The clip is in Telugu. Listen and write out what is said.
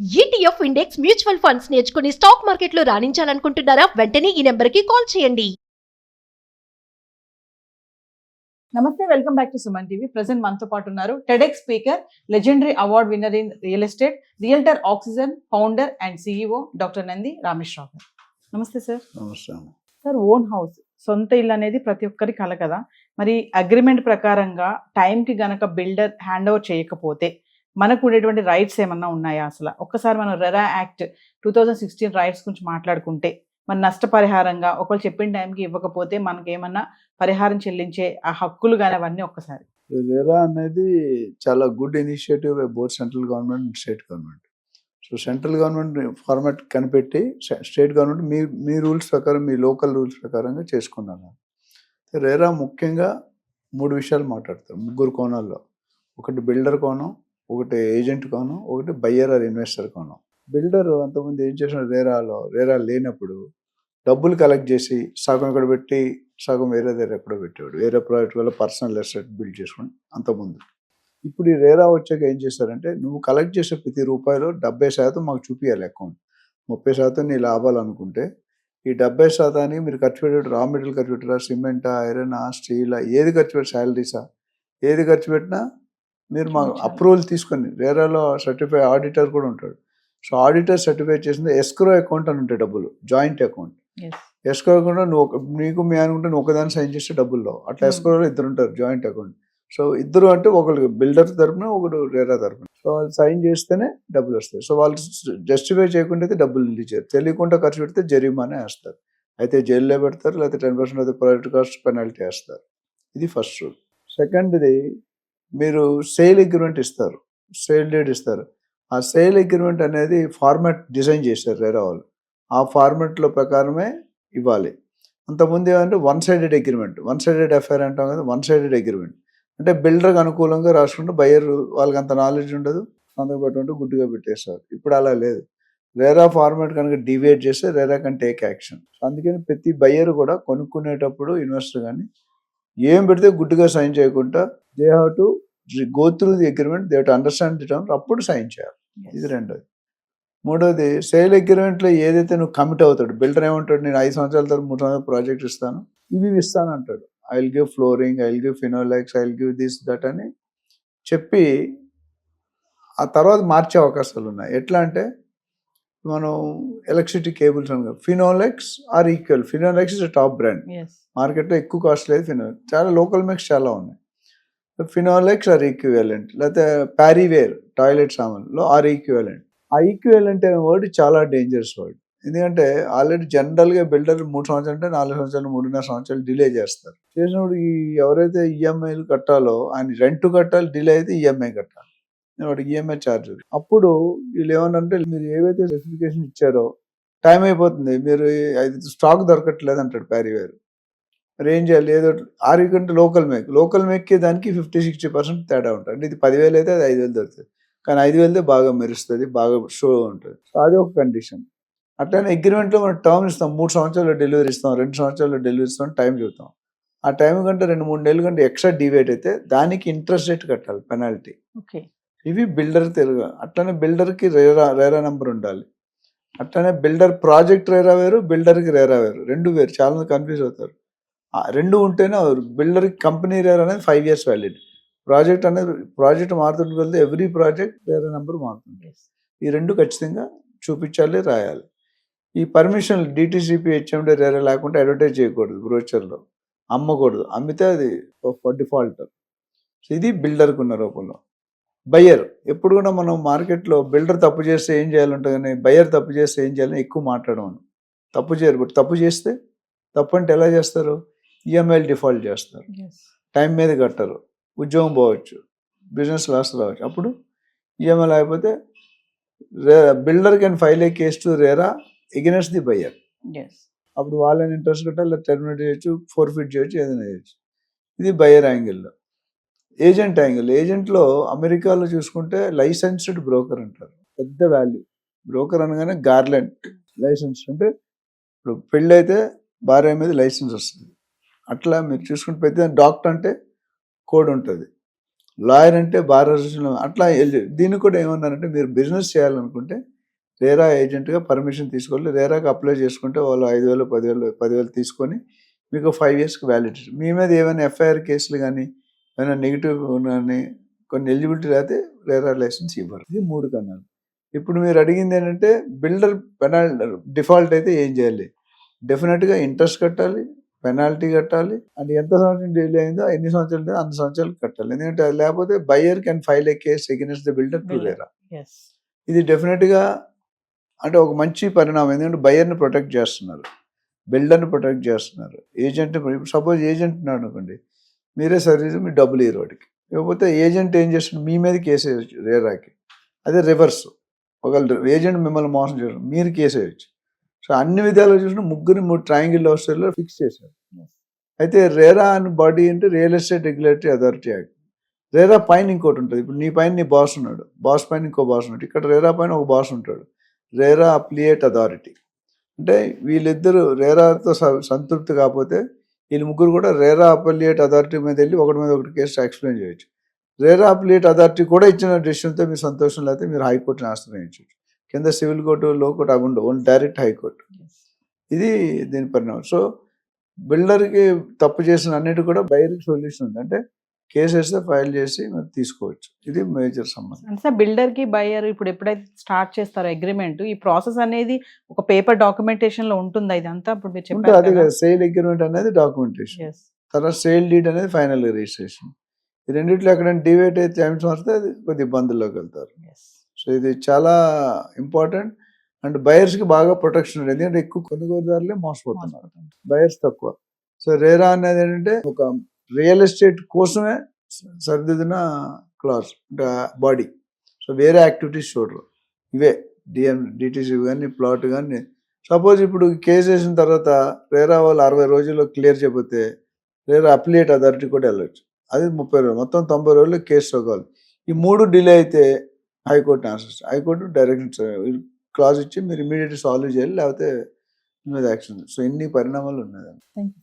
ఈటీఎఫ్ ఇండెక్స్ మ్యూచువల్ ఫండ్స్ నేర్చుకుని స్టాక్ మార్కెట్లో రాణించాలనుకుంటున్నారా? వెంటనే ఈ నెంబర్కి కాల్ చేయండి. నమస్తే, welcome back to Suman TV. Present మనతో పాటు ఉన్నారు TEDx speaker, legendary award winner in real estate, realtor oxygen founder and CEO doctor Nandi Rameshwar Rao గారు. నమస్తే సార్. నమస్తే. సార్, ఓన్ హౌస్, సొంత ఇల్లు అనేది ప్రతి ఒక్కరి కల కదా. మరి అగ్రిమెంట్ ప్రకారంగా టైంకి గనక బిల్డర్ హ్యాండ్ ఓవర్ చేయకపోతే మనకు ఉండేటువంటి రైట్స్ ఏమన్నా ఉన్నాయా? అసలు ఒక్కసారి మనం రెరా యాక్ట్ 2016 రైట్స్ గురించి మాట్లాడుకుంటే, మన నష్టపరిహారంగా ఒకళ్ళు చెప్పిన టైంకి ఇవ్వకపోతే మనకేమన్నా పరిహారం చెల్లించే ఆ హక్కులు కానీ అవన్నీ ఒక్కసారి. రెరా అనేది చాలా good initiative both central government and state government. So central government format కనిపెట్టి స్టేట్ గవర్నమెంట్ మీ రూల్స్ ప్రకారం, మీ లోకల్ రూల్స్ ప్రకారంగా చేసుకున్నాను. రెరా ముఖ్యంగా 3 విషయాలు మాట్లాడతారు, 3 కోణాల్లో. ఒకటి బిల్డర్ కోణం, ఒకటి ఏజెంట్ కోణం, ఒకటి బయ్యర్ ఆర్ ఇన్వెస్టర్ కోణం. బిల్డర్ అంతకుముందు ఏం చేసిన, రెరా లేనప్పుడు డబ్బులు కలెక్ట్ చేసి సగం ఇక్కడ పెట్టి సగం వేరే దగ్గర ఎక్కడో పెట్టేవాడు, వేరే ప్రాజెక్ట్ వల్ల పర్సనల్ ఎస్టేట్ బిల్డ్ చేసుకుని అంతకుముందు. ఇప్పుడు ఈ రెరా వచ్చాక ఏం చేస్తారంటే, నువ్వు కలెక్ట్ చేసే ప్రతి రూపాయలో 70% మాకు చూపించాలి అకౌంట్, 30% నీ లాభాలు అనుకుంటే, ఈ 70% మీరు ఖర్చు పెట్టే రా మెటీరియల్ ఖర్చు పెట్టారా, సిమెంటా, ఐరనా, స్టీలా, ఏది ఖర్చు పెట్టి శాలరీసా, ఏది ఖర్చు పెట్టినా మీరు మాకు అప్రూవల్ తీసుకొని, రెరాలో సర్టిఫై ఆడిటర్ కూడా ఉంటాడు. సో ఆడిటర్ సర్టిఫై చేసింది ఎస్క్రో అకౌంట్ అని ఉంటాయి డబ్బులు, జాయింట్ అకౌంట్. ఎస్క్రో అకౌంట్ నీకు మీ అనుకుంటే నువ్వు ఒకదాన్ని సైన్ చేస్తే డబ్బుల్లో, అట్లా ఎస్క్రోలో 2 ఉంటారు జాయింట్ అకౌంట్. సో 2 అంటే ఒకళ్ళు బిల్డర్ తరపున, ఒకడు రెరా తరపున. సో వాళ్ళు సైన్ చేస్తేనే డబ్బులు వస్తాయి. సో వాళ్ళు జస్టిఫై చేయకుండా అయితే డబ్బులు ఇచ్చారు, తెలియకుండా ఖర్చు పెడితే జరిమానా వేస్తారు, అయితే జైల్లో పెడతారు, లేకపోతే 10% of the project cost penalty వేస్తారు. ఇది ఫస్ట్ రూల్. సెకండ్ది, మీరు సేల్ అగ్రిమెంట్ ఇస్తారు, సేల్ డేట్ ఇస్తారు. ఆ సేల్ అగ్రిమెంట్ అనేది ఫార్మాట్ డిజైన్ చేశారు రెరా వాళ్ళు, ఆ ఫార్మాట్లో ప్రకారమే ఇవ్వాలి. అంతకుముందు ఏమంటే one sided agreement, one sided FIR అంటాం కదా, వన్ సైడెడ్ అగ్రిమెంట్ అంటే బిల్డర్కి అనుకూలంగా రాసుకుంటే బయ్యర్ వాళ్ళకి అంత నాలెడ్జ్ ఉండదు, సంతకం పెట్టుకుంటే గుడ్డుగా పెట్టేస్తారు. ఇప్పుడు అలా లేదు. రెరా ఫార్మాట్ కనుక డివియేట్ చేస్తే రెరా కెన్ టేక్ యాక్షన్. అందుకని ప్రతి బయ్యర్ కూడా కొనుక్కునేటప్పుడు, ఇన్వెస్టర్ కానీ ఏం పెడితే గుడ్డుగా సైన్ చేయకుండా, they have to go through the agreement, they have to understand the terms, అప్పుడు సైన్ చేయాలి. ఇది రెండోది. మూడోది, సేల్ అగ్రిమెంట్లో ఏదైతే నువ్వు కమిట్ అవుతాడు, బిల్డర్ ఏమంటాడు, నేను 5 సంవత్సరాల తర్వాత 3 సంవత్సరాల ప్రాజెక్ట్ ఇస్తాను, ఇవి ఇస్తాను అంటాడు. I will give flooring, I will give Finolex, I will give this that అని చెప్పి ఆ తర్వాత మార్చే అవకాశాలు ఉన్నాయి. ఎట్లా అంటే, మనం ఎలక్ట్రిసిటీ కేబుల్స్ అని, Finolex are equal. Finolex is top brand, మార్కెట్లో ఎక్కువ కాస్ట్ లేదు. ఫినోలెక్స్ చాలా లోకల్ మేక్స్ చాలా ఉన్నాయి. ఫినోలెక్స్ ఆర్ ఈక్వివలెంట్, లేకపోతే ప్యారీవేర్ టాయిలెట్ సామాన్లో ఆర్ ఈక్వివలెంట్. ఆ ఈక్వివలెంట్ అనే వర్డ్ చాలా డేంజరస్ వర్డ్. ఎందుకంటే ఆల్రెడీ జనరల్గా బిల్డర్ 3 సంవత్సరాలు అంటే 4 సంవత్సరాలు, 3.5 సంవత్సరాలు డిలే చేస్తారు. చేసినప్పుడు ఈ ఎవరైతే ఈఎంఐలు కట్టాలో ఆయన రెంట్ కట్టాలి, డిలే అయితే ఈఎంఐ కట్టాలి, వాడికి ఈఎంఐ ఛార్జ్. అప్పుడు వీళ్ళు ఏమన్నంటే, మీరు ఏవైతే స్పెసిఫికేషన్ ఇచ్చారో టైం అయిపోతుంది, మీరు స్టాక్ దొరకట్లేదు అంటాడు ప్యారీవేర్. మరి ఏం చేయాలి? ఏదో ఆరు కంటే లోకల్ మేక్కి దానికి 50-60% తేడా ఉంటుంది. అంటే ఇది 10,000 అయితే అది 5,000 దొరుకుతుంది, కానీ 5,000 బాగా మెరుస్తుంది, బాగా షో ఉంటుంది. అది ఒక కండిషన్. అట్లనే అగ్రిమెంట్లో మనం టర్మ్ ఇస్తాం, 3 సంవత్సరాలు డెలివరీ ఇస్తాం, 2 సంవత్సరాలు డెలివరీ ఇస్తాం, టైం చెబుతాం. ఆ టైం కంటే 2-3 నెలల కంటే ఎక్స్ట్రా డివేట్ అయితే దానికి ఇంట్రెస్ట్ రేట్ కట్టాలి, పెనాల్టీ. ఇవి బిల్డర్ తెలుగు. అట్లనే బిల్డర్కి రేరా నెంబర్ ఉండాలి. అట్లనే బిల్డర్ ప్రాజెక్ట్ రేరా వేరు, బిల్డర్కి రేరా వేరు, 2 వేరు. చాలా మంది కన్ఫ్యూజ్ అవుతారు. 2 ఉంటేనే బిల్డర్కి కంపెనీ రేరా అనేది 5 years వ్యాలిడ్. ప్రాజెక్ట్ మారుతుంటే వెళ్తే ఎవ్రీ ప్రాజెక్ట్ రేరా నెంబర్ మారుతుంది. ఈ 2 ఖచ్చితంగా చూపించాలి, రాయాలి. ఈ పర్మిషన్ డిటిసిపి, హెచ్ఎండి రేరా లేకుండా అడ్వర్టైజ్ చేయకూడదు, బ్రోచర్లో అమ్మకూడదు, అమ్మితే అది డిఫాల్ట్. ఇది బిల్డర్కి ఉన్న రూపంలో. బయ్యర్ ఎప్పుడు కూడా మనం మార్కెట్లో బిల్డర్ తప్పు చేస్తే ఏం చేయాలంటే, కానీ బయ్యర్ తప్పు చేస్తే ఏం చేయాలని ఎక్కువ మాట్లాడమను. తప్పు చేయరు, బట్ తప్పు చేస్తే, తప్పు అంటే ఎలా చేస్తారు, ఈఎంఐలు డిఫాల్ట్ చేస్తారు, టైం మీద కట్టరు, ఉద్యోగం పోవచ్చు, బిజినెస్ లాస్ రావచ్చు. అప్పుడు ఈఎంఐ లేకపోతే builder can file a case to RERA against the buyer. అప్పుడు వాళ్ళని ఇంట్రెస్ట్ కట్టాలి, టెర్మినేట్ చేయొచ్చు, ఫోర్ఫిట్ చేయొచ్చు, ఏదైనా చేయొచ్చు. ఇది బయ్యర్ యాంగిల్లో. ఏజెంట్ యాంగిల్, ఏజెంట్లో అమెరికాలో చూసుకుంటే లైసెన్స్డ్ బ్రోకర్ అంటారు, పెద్ద వాల్యూ. బ్రోకర్ అనగానే గార్లెండ్ లైసెన్స్ అంటే, ఇప్పుడు పెళ్ళైతే భార్య మీద లైసెన్స్ వస్తుంది. అట్లా మీరు చూసుకుంటే ప్రతి డాక్టర్ అంటే కోడ్ ఉంటుంది, లాయర్ అంటే బార్ అసోసియేషన్ అట్లా దీనికి కూడా ఏమన్నారంటే మీరు బిజినెస్ చేయాలనుకుంటే రేరా ఏజెంట్గా పర్మిషన్ తీసుకోవాలి. రేరాకి అప్లై చేసుకుంటే వాళ్ళు 5,000 10,000 తీసుకొని మీకు 5 yearsకి వ్యాలిడిటీ. మీ మీద ఏమైనా ఎఫ్ఐఆర్ కేసులు కానీ ఏమైనా నెగిటివ్ కానీ కొన్ని ఎలిజిబిలిటీ అయితే రేరా లైసెన్స్ ఇవ్వరు. ఇది 3 కన్నాలు. ఇప్పుడు మీరు అడిగింది ఏంటంటే బిల్డర్ డిఫాల్ట్ అయితే ఏం చేయాలి? డెఫినెట్గా ఇంట్రెస్ట్ కట్టాలి, పెనాల్టీ కట్టాలి, అండ్ ఎంత సంవత్సరం డిలే అయిందో ఎన్ని సంవత్సరాలు ఉందో అన్ని సంవత్సరాలు కట్టాలి. ఎందుకంటే అది లేకపోతే buyer can file a case against the builder to RERA. Yes. ఇది డెఫినెట్గా అంటే ఒక మంచి పరిణామం. ఎందుకంటే బయ్యర్ని ప్రొటెక్ట్ చేస్తున్నారు, బిల్డర్ని ప్రొటెక్ట్ చేస్తున్నారు. ఏజెంట్ సపోజ్ ఏజెంట్ ఉన్నాడు అనుకోండి, మీరే సర్వీస్ మీ డబ్బులు ఇవ్వరు వాడికి. ఇవ్వకపోతే ఏజెంట్ ఏం చేస్తున్నాడు, మీ మీద కేసు వేయచ్చు రేరాకి. అదే రివర్స్, ఒకవేళ ఏజెంట్ మిమ్మల్ని మోసం చేయడం మీరు కేసు వేయచ్చు. సో అన్ని విధాలు చూసిన 3 ట్రయాంగిల్ లవ్ స్టైల్లో ఫిక్స్ చేశారు. అయితే రేరా అని బాడీ అంటే real estate regulatory authority act. RERA పైన ఇంకోటి ఉంటుంది. ఇప్పుడు నీ పైన నీ బాస్ ఉన్నాడు, బాస్ పైన ఇంకో బాస్ ఉన్నాడు. ఇక్కడ రేరా పైన ఒక బాస్ ఉంటాడు, రేరా అప్లియేట్ అథారిటీ. అంటే వీళ్ళిద్దరు రేరాతో సంతృప్తి కాకపోతే వీళ్ళు 3 కూడా రేరా అప్లియేట్ అథారిటీ మీద వెళ్ళి ఒకటి మీద ఒకటి కేసు ఎక్స్ప్లెయిన్ చేయొచ్చు. రేరా అప్లియేట్ అథారిటీ కూడా ఇచ్చిన డెసిషన్తో మీరు సంతోషం లేకపోతే మీరు హైకోర్టుని ఆశ్రయించవచ్చు. కింద సివిల్ కోర్టు, లో కోర్టు అవి ఉండవు, ఓన్లీ డైరెక్ట్ హైకోర్టు. ఇది దీని పరిణామం. సో బిల్డర్కి తప్పు చేసిన అన్నిటి కూడా బయర్కి సొల్యూషన్ ఉంది. అంటే కేసు వేస్తే ఫైల్ చేసి మరి తీసుకోవచ్చు. ఇది మేజర్ సంబంధం. అంటే బిల్డర్ కి బయ్యర్ ఇప్పుడు ఎప్పుడైతే స్టార్ట్ చేస్తారో అగ్రిమెంట్, ఈ ప్రాసెస్ అనేది ఒక పేపర్ డాక్యుమెంటేషన్ లో ఉంటుందా ఇదంతా? ఇప్పుడు మీరు ఉంటుంది అదే చెప్పారు కదా, సేల్ అగ్రిమెంట్ అనేది డాక్యుమెంటేషన్, తర్వాత సేల్ డీడ్ అనేది ఫైనల్ రిజిస్ట్రేషన్. ఈ రెండిట్లో ఎక్కడైనా డివేట్ అయితే టైమ్స్ వస్తే అది కొద్ది ఇబ్బందుల్లోకి వెళ్తారు. సో ఇది చాలా ఇంపార్టెంట్. అండ్ బయర్స్కి బాగా ప్రొటెక్షన్ ఉంది, ఎందుకంటే ఎక్కువ కొనుగోలుదారులే మోసపోతున్నారు, బయర్స్ తక్కువ. సో రేరా అనేది ఏంటంటే ఒక రియల్ ఎస్టేట్ కోసమే సరిదిద్దిన క్లాస్ అంటే బాడీ. సో వేరే యాక్టివిటీస్ చూడరు, ఇవే డిటీసీ కానీ ప్లాట్ కానీ. సపోజ్ ఇప్పుడు కేసు వేసిన తర్వాత రేరా వాళ్ళు 60 రోజుల్లో క్లియర్ చేయకపోతే రేరా అప్లియేట్ అథారిటీ కూడా వెళ్ళచ్చు. అది 30 రోజులు, మొత్తం 90 రోజుల్లో కేసు సోకాలి. ఈ 3 డిలే అయితే high court answer, high court direct clause ఇచ్చి మీరు ఇమీడియట్ సాల్వ్ చేయాలి, లేకపోతే మీద యాక్షన్. సో ఇన్ని పరిణామాలు ఉన్నాయి. Thank you.